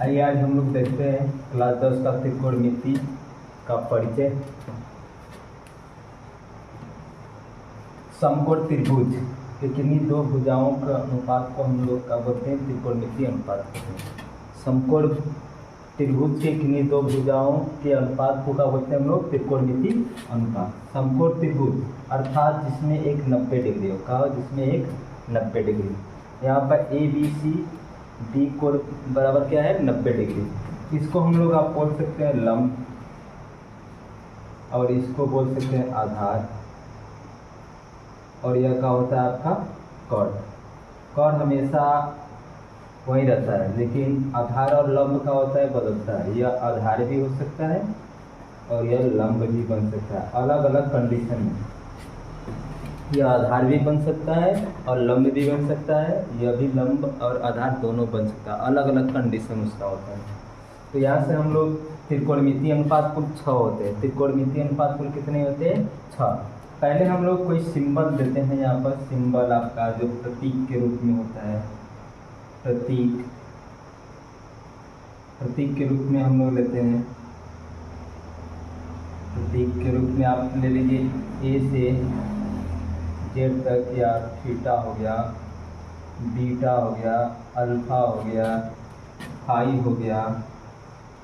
आइए आज हम लोग देखते हैं क्लास 10 का त्रिकोणमिति का परिचय। समकोण त्रिभुज के किन्हीं दो भुजाओं का अनुपात को हम लोग क्या बोलते हैं? त्रिकोणमिति अनुपात कहते हैं। समकोण त्रिभुज के किन्हीं दो भुजाओं के अनुपात को क्या बोलते हैं हम लोग? त्रिकोणमिति अनुपात। समकोण त्रिभुज अर्थात जिसमें एक 90 डिग्री हो, कहा जिसमें एक 90 डिग्री। यहाँ पर ए बी सी डी कोण बराबर क्या है? 90 डिग्री। इसको हम लोग आप बोल सकते हैं लंब और इसको बोल सकते हैं आधार। और यह क्या होता है आपका? कोण। कोण हमेशा वही रहता है, लेकिन आधार और लंब का होता है बदलता है। यह आधार भी हो सकता है और यह लंब भी बन सकता है अलग अलग कंडीशन में। यह आधार भी बन सकता है और लंब भी बन सकता है। यह भी लंब और आधार दोनों बन सकता है, अलग अलग कंडीशन उसका होता है। तो यहाँ से हम लोग त्रिकोणमिति अनुपात कुल 6 होते हैं। त्रिकोणमिति अनुपात कुल कितने होते हैं? 6। पहले हम लोग कोई सिंबल देते हैं। यहाँ पर सिंबल आपका जो प्रतीक के रूप में होता है, प्रतीक के रूप में हम लोग लेते हैं। प्रतीक के रूप में आप ले लीजिए ए से जेड तक, या थीटा हो गया, बीटा हो गया, अल्फा हो गया, फाई हो गया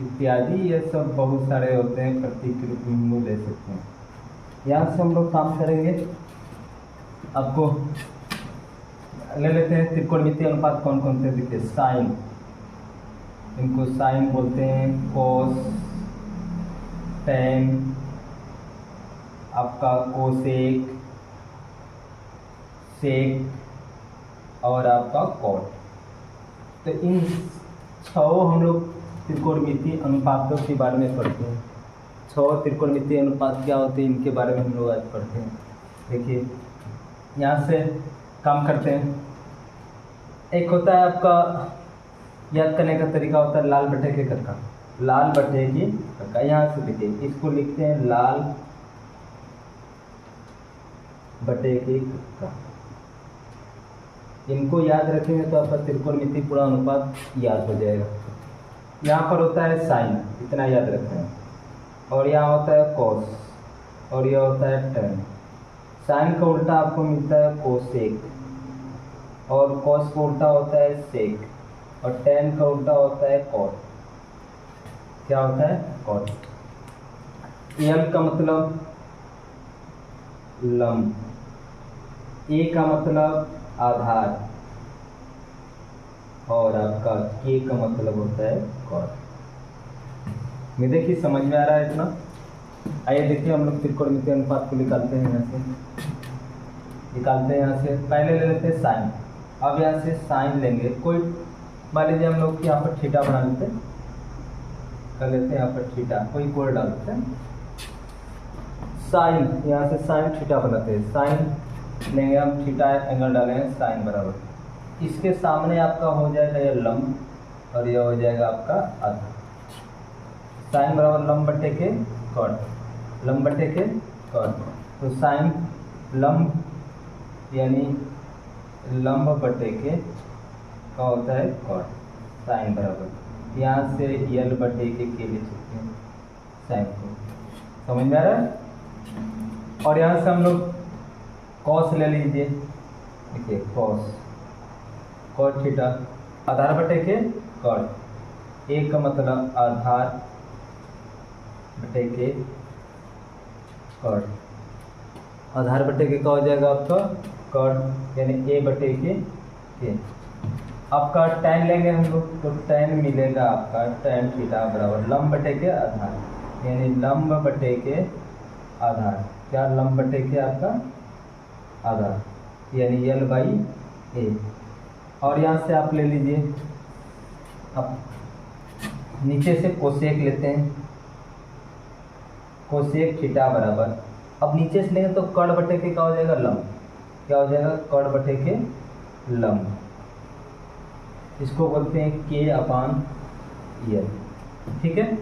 इत्यादि। ये सब बहुत सारे होते हैं, प्रतीक के रूप में हम लोग ले सकते हैं। यहाँ से हम लोग काम करेंगे। आपको ले लेते हैं त्रिकोणमिति अनुपात कौन कौन से दिखते हैं। साइन, इनको साइन बोलते हैं। कोस, टेन, आपका कोसेक, सेक और आपका कॉट। तो इन 6 हम लोग त्रिकोणमिति अनुपातों के बारे में पढ़ते हैं। 6 त्रिकोणमिति अनुपात क्या होते हैं, इनके बारे में हम लोग आज पढ़ते हैं। देखिए यहाँ से काम करते हैं। एक होता है आपका याद करने का तरीका होता है लाल बटे के कक्का। लाल बटे की कक्का, यहाँ से देखिए इसको लिखते हैं लाल बटे की कक्का। इनको याद रखेंगे तो आपका त्रिकोणमिति पूरा अनुपात याद हो जाएगा। यहाँ पर होता है साइन, इतना याद रखते हैं। और यहाँ होता है कॉस और यह होता है टेन। साइन का उल्टा आपको मिलता है कोसेक, और कॉस का उल्टा होता है सेक, और टेन का उल्टा होता है कॉट। क्या होता है? कॉट। एल का मतलब लंब, ए का मतलब आधार, और आपका के का मतलब होता है कॉट। मैं देखिए समझ में आ रहा है इतना? आइए देखिए हम लोग त्रिकोणमिति अनुपात को निकालते हैं। यहाँ से पहले ले लेते हैं साइन। अब यहाँ से साइन लेंगे। कोई मान लीजिए हम लोग यहाँ पर थीटा बना लेते हैं, कर लेते हैं यहाँ पर थीटा, कोई कोण डाल देते हैं। साइन, यहाँ से साइन थीटा बनाते हैं। साइन लेंगे हम, थीटा एंगल डालेंगे, साइन बराबर। इसके सामने आपका हो जाएगा यह लंब और यह हो जाएगा आपका आधा। साइन बराबर लंब बटे के कॉट, लंब बटे के कॉट। तो साइन लंब यानी लंब बटे के क्या होता है? कॉट। साइन बराबर यहाँ से यल बटे के ले सकते हैं साइन को। समझ में आ रहा है? और यहाँ से हम लोग कॉस ले लीजिए। देखिए कॉस, कॉट थीटा, आधार बटे के कॉट। ए का मतलब आधार बटे के कॉट। आधार बटे के क्या हो जाएगा आपका? कॉट, यानी ए बटे के। आपका टैन लेंगे हम लोग तो टैन मिलेगा आपका टैन थीटा बराबर लंब बटे के आधार, यानी लंब बटे के आधार। क्या? लंब बटे के आपका आधार, यानी यल बाई ए। और यहाँ से आप ले लीजिए, अब नीचे से कोसेक लेते हैं। कोसेक थीटा बराबर, अब नीचे से लेंगे तो कर्ण बटे के क्या हो जाएगा? लंब। क्या हो जाएगा? कर्ण बटे के लंब। इसको बोलते हैं के अपान यल। ठीक है,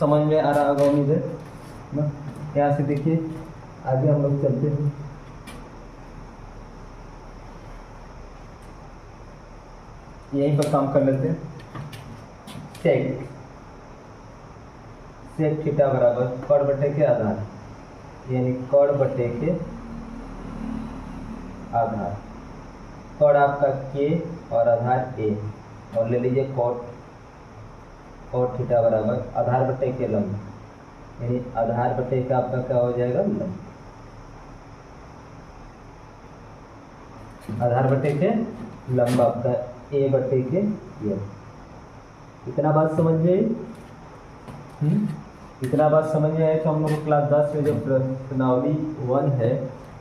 समझ में आ रहा होगा उम्मीद है ना? यहाँ से देखिए आगे हम लोग चलते हैं। यहीं पर काम कर लेते हैं। सेक सेक थीटा बराबर कॉड बटे के आधार, यानी कॉड बटे के आधार। कॉड आपका के और आधार ए, और ले लीजिए कॉट थीटा बराबर आधार बटे के लंब, यानी आधार बटे का आपका क्या हो जाएगा लंब, आधार बटे के लंब आपका ए बटे के ये। इतना बात समझ में आई? इतना बात समझ में आए तो हम लोग को क्लास 10 में जो प्रश्नावली 1 है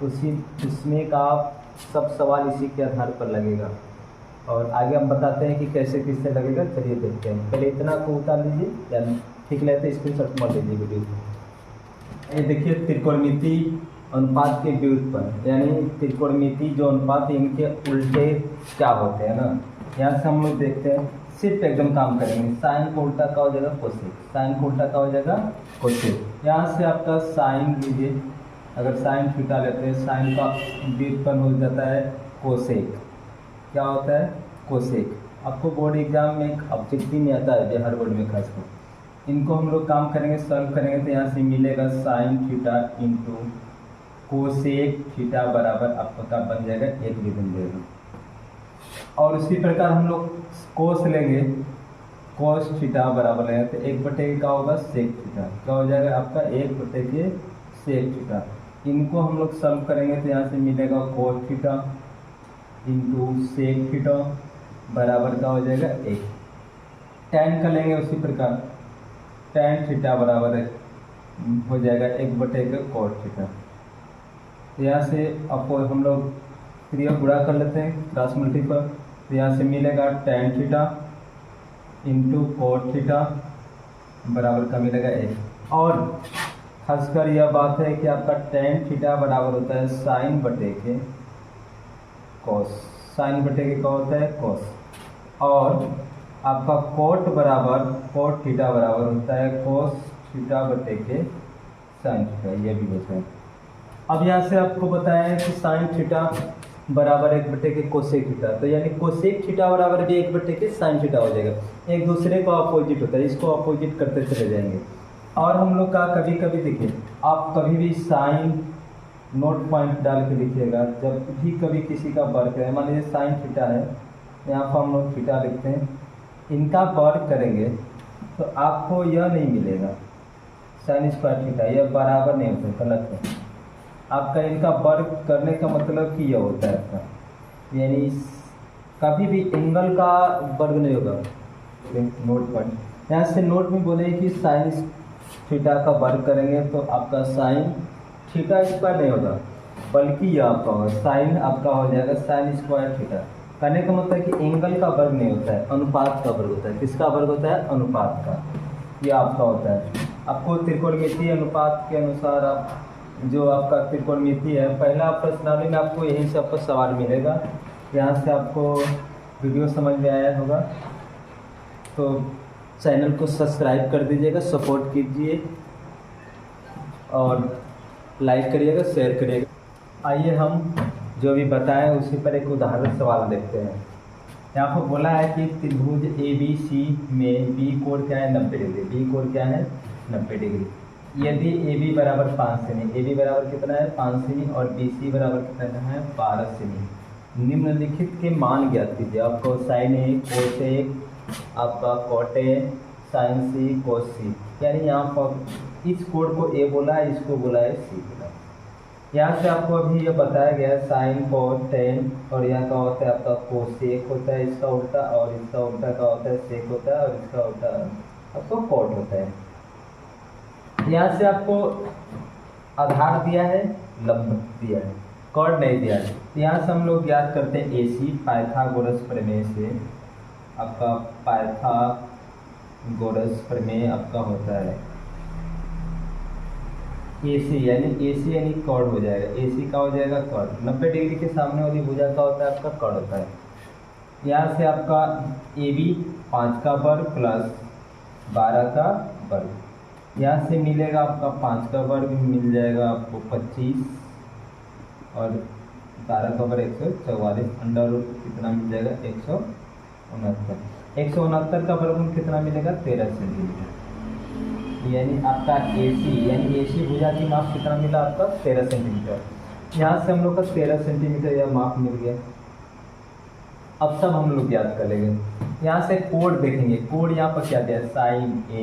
उसमें का सब सवाल इसी के आधार पर लगेगा, और आगे हम बताते हैं कि कैसे किससे लगेगा। चलिए देखते हैं। पहले इतना को उतार लीजिए, यानी ठीक लेते स्क्रीनशॉट मार लीजिए वीडियो को। ये देखिए त्रिकोणमिति अनुपात के व्युत्पन्न, यानी त्रिकोणमिति जो अनुपात इनके उल्टे क्या होते हैं ना। यहाँ से हम लोग देखते हैं, सिर्फ एकदम काम करेंगे। साइन को उल्टा का हो जाएगा कोसेक, साइन को उल्टा का हो जाएगा कोसेक। यहाँ से आपका साइन लीजिए, अगर साइन थीटा लेते हैं, साइन का व्युत्पन्न हो जाता है कोसेक। क्या होता है कोसेक। आपको बोर्ड एग्जाम में एक ऑब्जेक्टिव में आता है बिहार बोर्ड में खासकर। इनको हम लोग काम करेंगे, सॉल्व करेंगे तो यहाँ से मिलेगा sine theta into cosec theta बराबर आपका बन जाएगा 1 विभिन्न देगा। और उसी प्रकार हम लोग कोस लेंगे, कोस थीटा बराबर लेंगे तो 1 बटे का होगा सेक थीटा, क्या हो जाएगा आपका 1 बटे के सेक थीटा। इनको हम लोग सॉल्व करेंगे तो यहाँ से मिलेगा cos theta into sec theta बराबर का हो जाएगा 1। टैन का लेंगे उसी प्रकार, टैन थीटा बराबर हो जाएगा 1 बटे के कोस थीटा। यहाँ से आपको हम लोग क्रिया गुणा कर लेते हैं क्रॉस मल्टीपल, तो यहाँ से मिलेगा tan theta into cot theta बराबर का मिलेगा 1। और खासकर यह बात है कि आपका टैन थीटा बराबर होता है साइन बटे के कॉस, साइन बटे के क्या होता है कॉस। और आपका कोट बराबर कोट थीटा बराबर होता है कोस थीटा बटे के साइन थीटा, यह भी होता है। अब यहाँ से आपको बताया है कि साइन थीटा बराबर 1 बटे के कोसेक थीटा, तो यानी कोसेक थीटा बराबर भी 1 बटे के साइन थीटा हो जाएगा। एक दूसरे को अपोजिट होता है, इसको अपोजिट करते चले जाएंगे। और हम लोग का कभी कभी देखिए, आप कभी भी साइन नोट पॉइंट डाल के लिखिएगा जब भी कभी किसी का वर्ग है। मान लीजिए साइन थीटा है, यहाँ पर हम लोग थीटा लिखते हैं, इनका वर्ग करेंगे तो आपको यह नहीं मिलेगा साइन स्क्वायर थीटा, यह बराबर नहीं होता, गलत है। आपका इनका वर्ग करने का मतलब कि यह होता है आपका, यानी कभी भी एंगल का वर्ग नहीं होगा। नोट पॉइंट यहाँ से नोट में बोले कि साइन थीटा का वर्ग करेंगे तो आपका साइन थीटा स्क्वायर नहीं होगा, बल्कि यह आपका होगा साइन आपका हो जाएगा साइन स्क्वायर थीटा। कहने का मतलब कि एंगल का वर्ग नहीं होता है, अनुपात का वर्ग होता है। किसका वर्ग होता है? अनुपात का, यह आपका होता है। आपको त्रिकोणमितीय अनुपात के अनुसार आप जो आपका त्रिकोणमिति है, पहला प्रश्नावली में आपको यहीं से आपको सवाल मिलेगा। यहाँ से आपको वीडियो समझ में आया होगा तो चैनल को सब्सक्राइब कर दीजिएगा, सपोर्ट कीजिए और लाइक करिएगा, शेयर करिएगा। आइए हम जो भी बताएं उसी पर एक उदाहरण सवाल देखते हैं। यहाँ पर बोला है कि त्रिभुज ABC में बी कोण क्या है 90 डिग्री, बी कोण क्या है 90 डिग्री। यदि AB बराबर 5 सेमी, AB बराबर कितना है 5 सेमी, और BC बराबर कितना है 12 सेमी। निम्नलिखित के मान ज्ञात कीजिए। आपको साइन A कोस A, आपका cot A, sine C cos C, यानी यहाँ पर इस कोण को A बोला है, इसको बोला है C बोला। यहाँ से आपको अभी ये बताया गया है साइन कोट टेन, और यहाँ का होता है आपका कोसेक होता है इसका उल्टा, और इसका उल्टा का होता है सेक होता है, और इसका उल्टा आपको कोट होता है। यहाँ से आपको आधार दिया है, लंब दिया है, कॉर्ड नहीं दिया है। यहाँ से हम लोग ज्ञात करते हैं AC पाइथागोरस प्रमेय से। आपका पाइथागोरस प्रमेय आपका होता है AC, यानी कॉर्ड हो जाएगा। AC का हो जाएगा कॉर्ड, 90 डिग्री के सामने वाली भुजा का होता है आपका कॉर्ड होता है। यहाँ से आपका AB 5 का वर्ग प्लस 12 का वर्ग, यहाँ से मिलेगा आपका 5 का वर्ग मिल जाएगा आपको 25, और 12 का वर्ग 144, अंडर रूट कितना मिल जाएगा 100, 69। 169 का वर्गमूल कितना मिलेगा? 13 सेंटीमीटर। यानी आपका AC भुजा की माप कितना मिला आपका? 13 सेंटीमीटर। यहाँ से हम लोग का 13 सेंटीमीटर यह माप मिल गया। अब सब हम लोग याद कर लेंगे। यहाँ से कोड देखेंगे, कोड यहाँ पर क्या दिया? Sine A।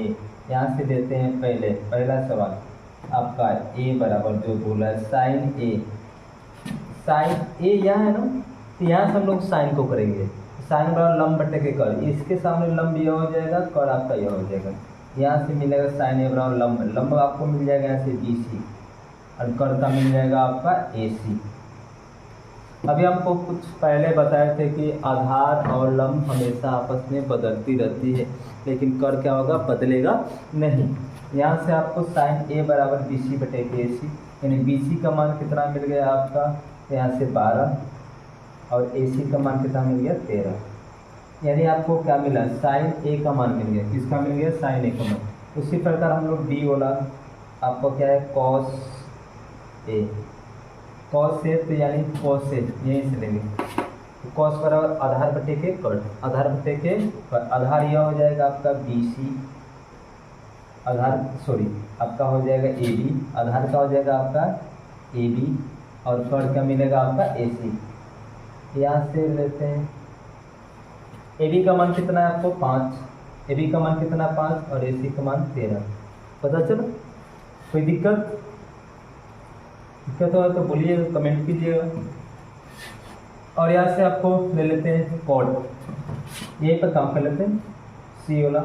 यहाँ से देते हैं पहला सवाल आपका A बराबर जो बोला है साइन A। साइन A यहाँ है ना, तो यहाँ से हम लोग साइन को करेंगे। साइन बराबर लंब बटे के कर, इसके सामने लंब यह हो जाएगा, कर आपका यह हो जाएगा। यहाँ से मिलेगा साइन A बराबर लंब आपको मिल जाएगा यहाँ से BC, और कर का मिल जाएगा आपका AC। अभी हमको कुछ पहले बताए थे कि आधार और लंब हमेशा आपस में बदलती रहती है, लेकिन कर क्या होगा? बदलेगा नहीं। यहाँ से आपको साइन A बराबर BC बटे के AC, यानी BC का मान कितना मिल गया आपका? यहाँ से 12, और AC का मान कितना मिल गया? 13। यानी आपको क्या मिला? साइन A का मान मिल गया। किसका मिल गया? साइन A का मान। उसी प्रकार हम लोग B बोला आपको क्या है? Cos A। कॉस A तो यानी कॉस A यहीं से लेंगे, तो कॉस बराबर आधार बटे के कट, आधार बटे के कट। आधार यह हो जाएगा आपका BC, आपका हो जाएगा AB, आधार का हो जाएगा आपका AB, और कट का मिलेगा आपका AC। यहाँ से लेते हैं AB का मान कितना है आपको? 5। AB का मान कितना? 5, और AC का मान 13। पता चलो? कोई दिक्कत हो तो बोलिएगा, कमेंट कीजिएगा। और यहाँ से आपको ले लेते हैं कॉट, यहीं पर काम कर लेते हैं। C वाला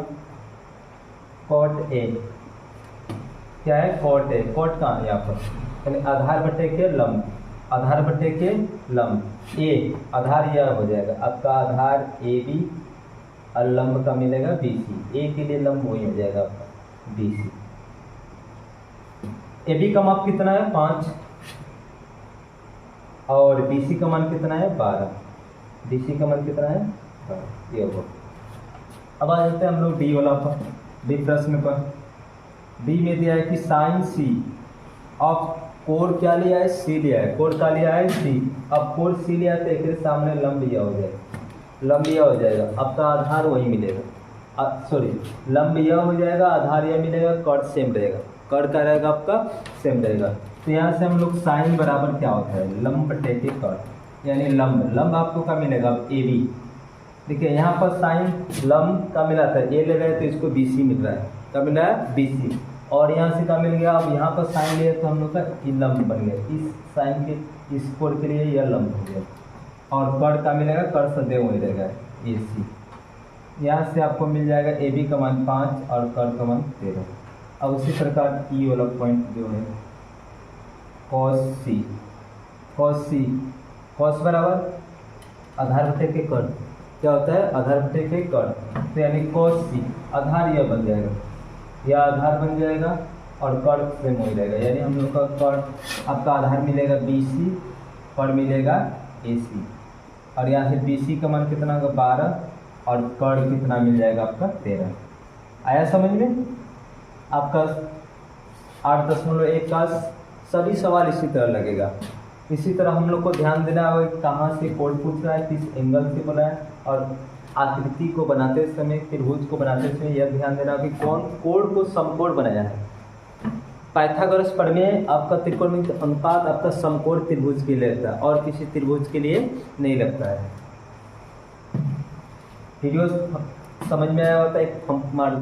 कॉट A क्या है? Cot A। कॉट कहाँ है? यहाँ पर, यानी आधार बटे के लंब, आधार बटे के लंब A, आधार यह हो जाएगा आपका आधार AB, और लंब का मिलेगा BC। A के लिए लंब वही हो जाएगा आपका BC। AB का माप कितना है? 5, और BC का मान कितना है? 12। BC का मान कितना है? 12। ये होगा। अब आ जाते हैं हम लोग D वाला पर, D प्रश्न पर। D में दिया है कि साइन C, अब कोण क्या लिया है? C लिया है। कोण का लिया है? C। अब कोण C लिया है तो एक सामने लंब यह हो जाएगा, लंब यह हो जाएगा, आपका आधार वही मिलेगा। लंब यह हो जाएगा, आधार यह मिलेगा, कट सेम रहेगा, कट का रहेगा आपका सेम रहेगा। तो यहाँ से हम लोग साइन बराबर क्या होता है? लंब बटे के कट, यानी लंब आपको क्या मिलेगा? AB। देखिए यहाँ पर साइन लंब का मिला था, A ले रहे हैं तो इसको BC मिल रहा है, क्या मिला है? BC। और यहाँ से क्या मिल गया? अब यहाँ पर साइन लिया तो हम लोग का लंब बन गया, इस साइन के इस कोण के लिए यह लंब हो गया, और कट का मिलेगा, कट सदैव वही रहेगा AC। यहाँ से आपको मिल जाएगा AB का मान 5 और कट का मान 13। अब उसी प्रकार E वाला पॉइंट जो है कॉस बराबर आधार बटे के कट, क्या होता है? आधार बटे के कट, तो यानी कॉस C, आधार यह बन जाएगा, यह आधार बन जाएगा, और कट सेम हो जाएगा, यानी हम लोग का कट आपका आधार मिलेगा BC, कट मिलेगा AC। और यहाँ से BC का मान कितना होगा? 12, और कट कितना मिल जाएगा आपका? 13। आया समझ में? आपका 8.1 का सभी सवाल इसी तरह लगेगा। इसी तरह हम लोग को ध्यान देना है कहाँ से कोण पूछ रहा है, किस एंगल से बना है, और आकृति को बनाते समय, त्रिभुज को बनाते समय यह ध्यान देना कि कौन कोण को समकोण बनाया है। पाइथागोरस प्रमेय आपका त्रिकोणमिति अनुपात आपका समकोण त्रिभुज के लिए लगता है, और किसी त्रिभुज के लिए नहीं लगता है। वीडियो समझ में आया होता है, एक पंप मार